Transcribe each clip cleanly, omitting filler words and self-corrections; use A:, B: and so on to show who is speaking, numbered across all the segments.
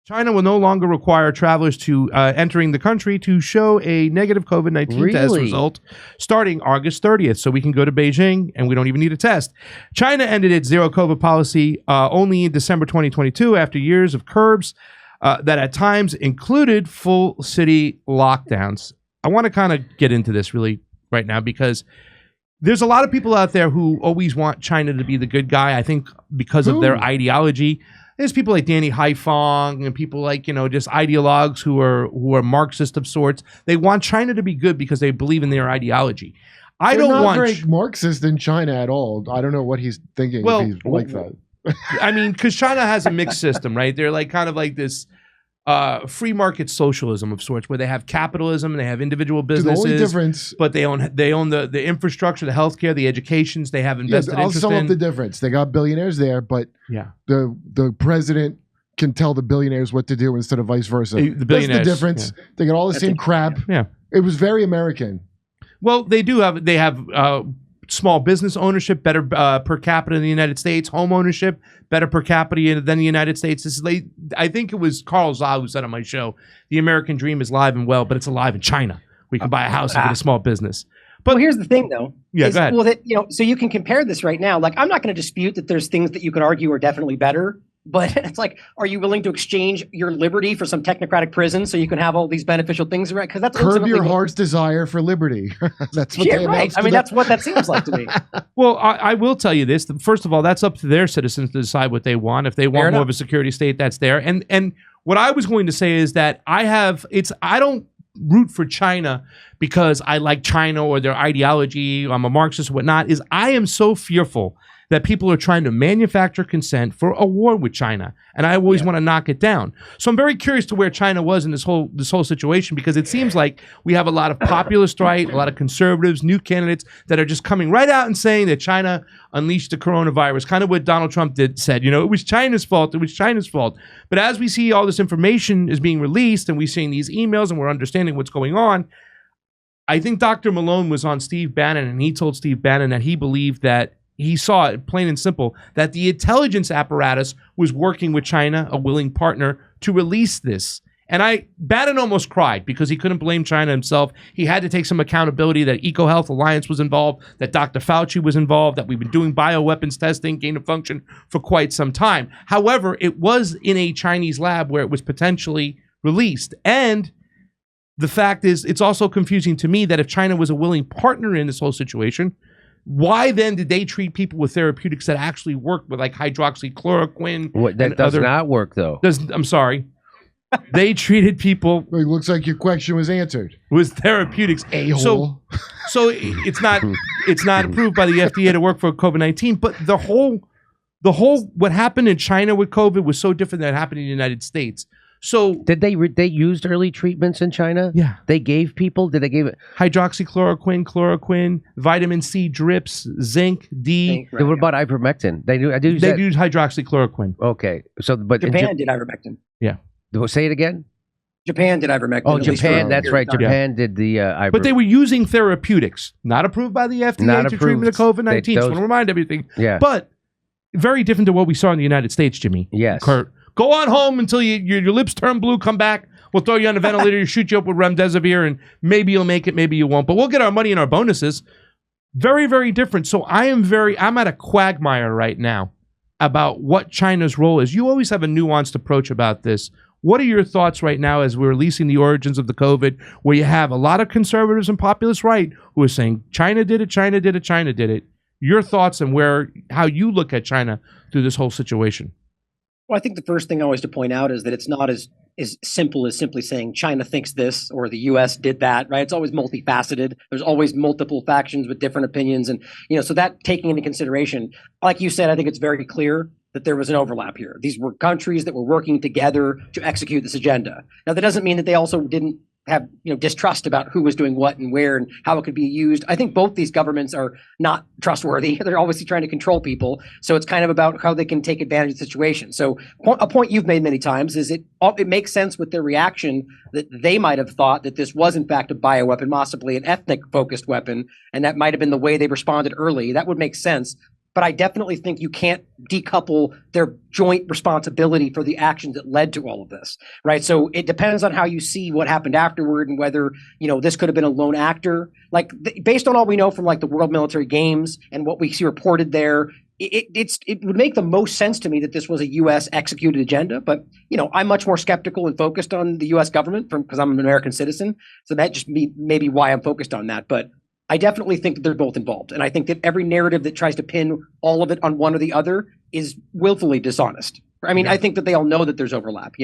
A: China will no longer require travelers to entering the country to show a negative COVID-19 test result starting August 30th. So we can go to Beijing and we don't even need a test. China ended its zero COVID policy only in December 2022 after years of curbs that at times included full city lockdowns. I want to kind of get into this really right now because there's a lot of people out there who always want China to be the good guy, I think because of their ideology. There's people like Danny Haifong and people like, you know, just ideologues who are Marxist of sorts. They want China to be good because they believe in their ideology. They're not
B: very Marxist in China at all. I don't know what he's thinking if he's like that.
A: I mean, because China has a mixed system, right? They're like kind of like this free market socialism of sorts, where they have capitalism and they have individual businesses. The only difference, but they own the infrastructure, the healthcare, the educations. They have invested interest in. I'll sum up
B: the difference. They got billionaires there, but the president can tell the billionaires what to do instead of vice versa.
A: The billionaires,
B: that's the difference. Yeah. They got all the same crap.
A: Yeah,
B: it was very American.
A: Well, they do have. They have small business ownership, better per capita in the United States. Home ownership, better per capita than the United States. This is I think it was Carl Zah who said on my show, the American dream is alive and well, but it's alive in China. We can buy a house and get a small business.
C: But here's the thing, though.
A: Yeah, go ahead.
C: Well, so you can compare this right now. Like, I'm not going to dispute that there's things that you could argue are definitely better. But it's like, are you willing to exchange your liberty for some technocratic prison so you can have all these beneficial things, right? Because that's
B: curb your heart's desire for liberty. That's what they
C: right. I mean, that's what that seems like to me.
A: Well, I will tell you this. First of all, that's up to their citizens to decide what they want. If they want more of a security state, that's there. And what I was going to say is that I don't root for China because I like China or their ideology. I'm a Marxist or whatnot. I am so fearful that people are trying to manufacture consent for a war with China, and I always want to knock it down. So I'm very curious to where China was in this whole situation, because it seems like we have a lot of populist right, a lot of conservatives, new candidates that are just coming right out and saying that China unleashed the coronavirus, kind of what Donald Trump said. You know, it was China's fault. It was China's fault. But as we see all this information is being released, and we're seeing these emails, and we're understanding what's going on, I think Dr. Malone was on Steve Bannon, and he told Steve Bannon that he believed that he saw it, plain and simple, that the intelligence apparatus was working with China, a willing partner, to release this. And Bannon almost cried because he couldn't blame China himself. He had to take some accountability that EcoHealth Alliance was involved, that Dr. Fauci was involved, that we've been doing bioweapons testing, gain of function for quite some time. However, it was in a Chinese lab where it was potentially released. And the fact is, it's also confusing to me that if China was a willing partner in this whole situation, why then did they treat people with therapeutics that actually worked with like hydroxychloroquine?
D: That does not work, though.
A: I'm sorry. They treated people.
B: It looks like your question was answered.
A: With therapeutics.
B: A-hole.
A: So it's not approved by the FDA to work for COVID-19. But the whole what happened in China with COVID was so different than it happened in the United States. So
D: did they used early treatments in China?
A: Yeah,
D: they gave people. Did they give it
A: hydroxychloroquine, chloroquine, vitamin C drips, zinc, D?
D: What about ivermectin? They do.
A: They use hydroxychloroquine.
D: Okay, so but
C: Japan did ivermectin.
A: Yeah.
D: Say it again.
C: Japan did ivermectin.
D: Oh, Japan. That's right. Japan did the ivermectin.
A: But they were using therapeutics, not approved by the FDA to treatment of COVID-19. So I want to remind everything.
D: Yeah.
A: But very different to what we saw in the United States, Jimmy.
D: Yes.
A: Kurt. Go on home until your lips turn blue, come back. We'll throw you on the ventilator, shoot you up with remdesivir, and maybe you'll make it, maybe you won't. But we'll get our money and our bonuses. Very, very different. So I'm at a quagmire right now about what China's role is. You always have a nuanced approach about this. What are your thoughts right now as we're releasing the origins of the COVID, where you have a lot of conservatives and populist right who are saying China did it, China did it, China did it. Your thoughts and how you look at China through this whole situation.
C: Well, I think the first thing always to point out is that it's not as simple as simply saying China thinks this or the U.S. did that, right? It's always multifaceted. There's always multiple factions with different opinions. And, so that taking into consideration, like you said, I think it's very clear that there was an overlap here. These were countries that were working together to execute this agenda. Now, that doesn't mean that they also didn't have distrust about who was doing what and where and how it could be used. I think both these governments are not trustworthy. They're obviously trying to control people. So it's kind of about how they can take advantage of the situation. So a point you've made many times is it makes sense with their reaction that they might have thought that this was in fact a bioweapon, possibly an ethnic focused weapon, and that might have been the way they responded early. That would make sense. but I definitely think you can't decouple their joint responsibility for the actions that led to all of this, right? So it depends on how you see what happened afterward and whether, this could have been a lone actor. Like based on all we know from like the World Military Games and what we see reported there, it would make the most sense to me that this was a U.S. executed agenda. But, I'm much more skeptical and focused on the U.S. government because I'm an American citizen. So that just maybe why I'm focused on that. But I definitely think that they're both involved. And I think that every narrative that tries to pin all of it on one or the other is willfully dishonest. I mean, I think that they all know that there's overlap,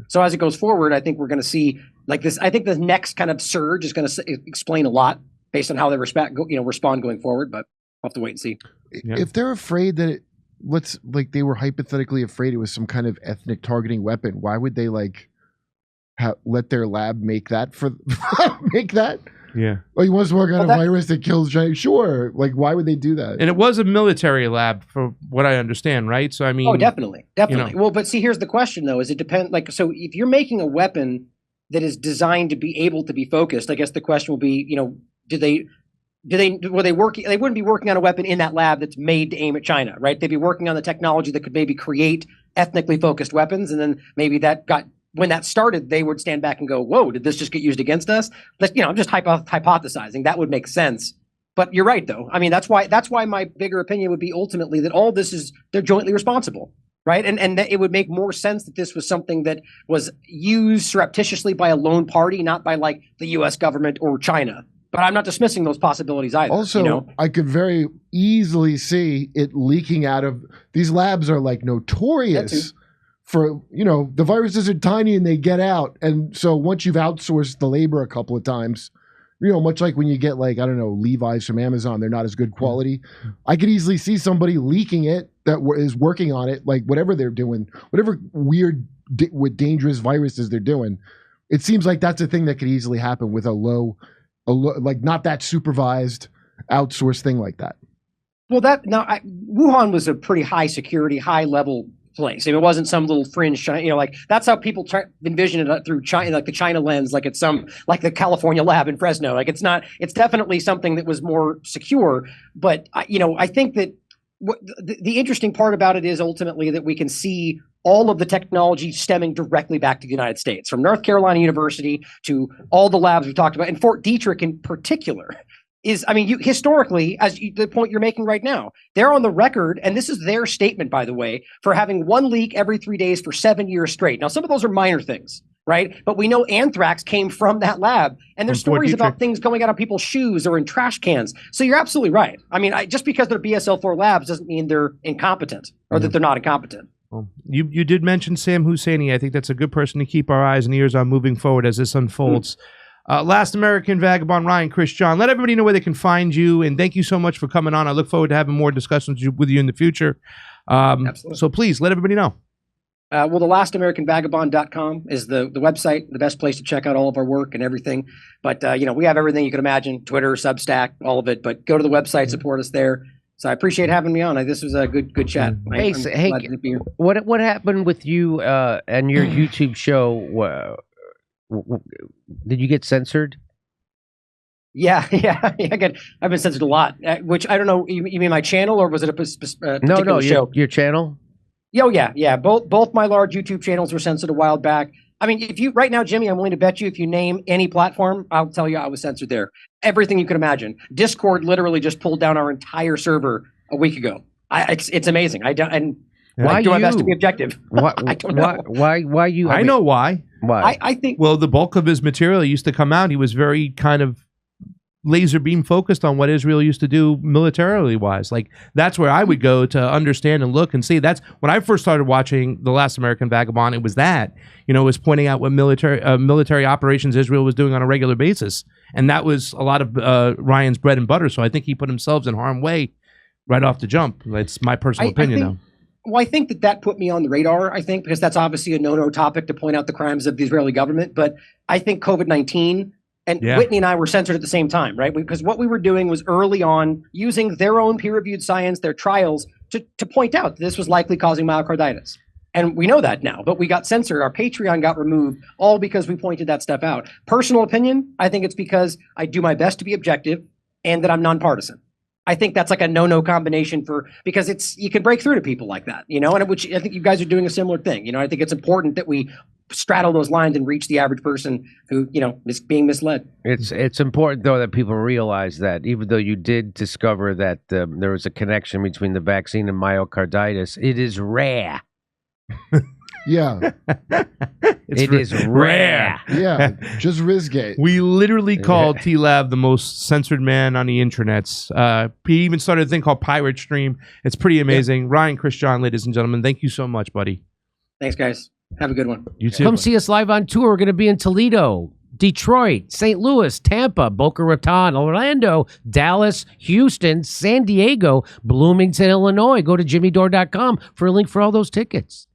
C: So as it goes forward, I think we're going to see like this. I think the next kind of surge is going to explain a lot based on how they respond going forward. But we'll have to wait and see.
B: Yeah. If they're afraid that they were hypothetically afraid it was some kind of ethnic targeting weapon, why would they let their lab make that make that?
A: Yeah.
B: Oh, you want us to work on a virus that kills giant? Sure. Like, why would they do that?
A: And it was a military lab, for what I understand, right? So I mean,
C: definitely. Well, but see, here's the question though: is it depend? Like, so if you're making a weapon that is designed to be able to be focused, I guess the question will be, were they working? They wouldn't be working on a weapon in that lab that's made to aim at China, right? They'd be working on the technology that could maybe create ethnically focused weapons, and then maybe when that started, they would stand back and go, "Whoa, did this just get used against us?" I'm just hypothesizing. That would make sense. But you're right, though. I mean, that's why my bigger opinion would be ultimately that all this they're jointly responsible, right? And that it would make more sense that this was something that was used surreptitiously by a lone party, not by like the U.S. government or China. But I'm not dismissing those possibilities either.
B: Also, I could very easily see it leaking out of these labs are like notorious for, the viruses are tiny and they get out. And so once you've outsourced the labor a couple of times, much like when you get like, I don't know, Levi's from Amazon, they're not as good quality. I could easily see somebody leaking it that is working on it, like whatever they're doing, whatever weird with dangerous viruses they're doing. It seems like that's a thing that could easily happen with like not that supervised outsourced thing like that.
C: Well, Wuhan was a pretty high security, high level place. It wasn't some little fringe, like that's how people envision it through China, like the China lens, like it's like the California lab in Fresno. Like it's definitely something that was more secure. But I think that the interesting part about it is ultimately that we can see all of the technology stemming directly back to the United States, from North Carolina University to all the labs we talked about, and Fort Detrick in particular. Historically, the point you're making right now, they're on the record, and this is their statement, by the way, for having one leak every 3 days for 7 years straight. Now, some of those are minor things, right? But we know anthrax came from that lab, and there's stories about things going out of people's shoes or in trash cans. So you're absolutely right. I mean, just because they're BSL-4 labs doesn't mean they're incompetent or that they're not incompetent.
A: Well, you did mention Sam Husseini. I think that's a good person to keep our eyes and ears on moving forward as this unfolds. Last American Vagabond, Ryan, Cristian, let everybody know where they can find you, and thank you so much for coming on. I look forward to having more discussions with you in the future. Absolutely. So please let everybody know.
C: The lastamericanvagabond.com is the website, the best place to check out all of our work and everything. But, we have everything you can imagine, Twitter, Substack, all of it. But go to the website, support us there. So I apprecied having me on. This was a good chat.
D: Hey, what happened with you and your YouTube show? Did you get censored?
C: Yeah. I've been censored a lot. Which I don't know. You mean my channel, or was it a particular show?
D: Your channel.
C: Oh yeah. Both my large YouTube channels were censored a while back. I mean, if you right now, Jimmy, I'm willing to bet you if you name any platform, I'll tell you I was censored there. Everything you could imagine. Discord literally just pulled down our entire server a week ago. It's amazing. I do my best to be objective. I don't know.
D: Why you?
A: I know why.
D: Why?
C: I think.
A: Well, the bulk of his material used to come out. He was very kind of laser beam focused on what Israel used to do militarily wise. Like that's where I would go to understand and look and see. That's when I first started watching The Last American Vagabond. It was that, it was pointing out what military operations Israel was doing on a regular basis. And that was a lot of Ryan's bread and butter. So I think he put himself in harm's way right off the jump. That's my personal opinion though.
C: Well, I think that put me on the radar, because that's obviously a no-no topic to point out the crimes of the Israeli government. But I think COVID-19 and Whitney and I were censored at the same time, right? Because what we were doing was early on using their own peer-reviewed science, their trials, to point out that this was likely causing myocarditis. And we know that now, but we got censored. Our Patreon got removed, all because we pointed that stuff out. Personal opinion, I think it's because I do my best to be objective and that I'm nonpartisan. I think that's like a no-no combination because you can break through to people like that, and which I think you guys are doing a similar thing. I think it's important that we straddle those lines and reach the average person who, is being misled.
D: It's important, though, that people realize that even though you did discover that there was a connection between the vaccine and myocarditis, it is rare.
B: Yeah.
D: It is rare.
B: Yeah, just Rizgate.
A: We literally called T-Lab the most censored man on the internets. He even started a thing called Pirate Stream. It's pretty amazing. Ryan, Cristian, ladies and gentlemen, thank you so much, buddy.
C: Thanks, guys. Have a good one.
A: You too.
D: Come see us live on tour. We're going to be in Toledo, Detroit, St. Louis, Tampa, Boca Raton, Orlando, Dallas, Houston, San Diego, Bloomington, Illinois. Go to jimmydore.com for a link for all those tickets.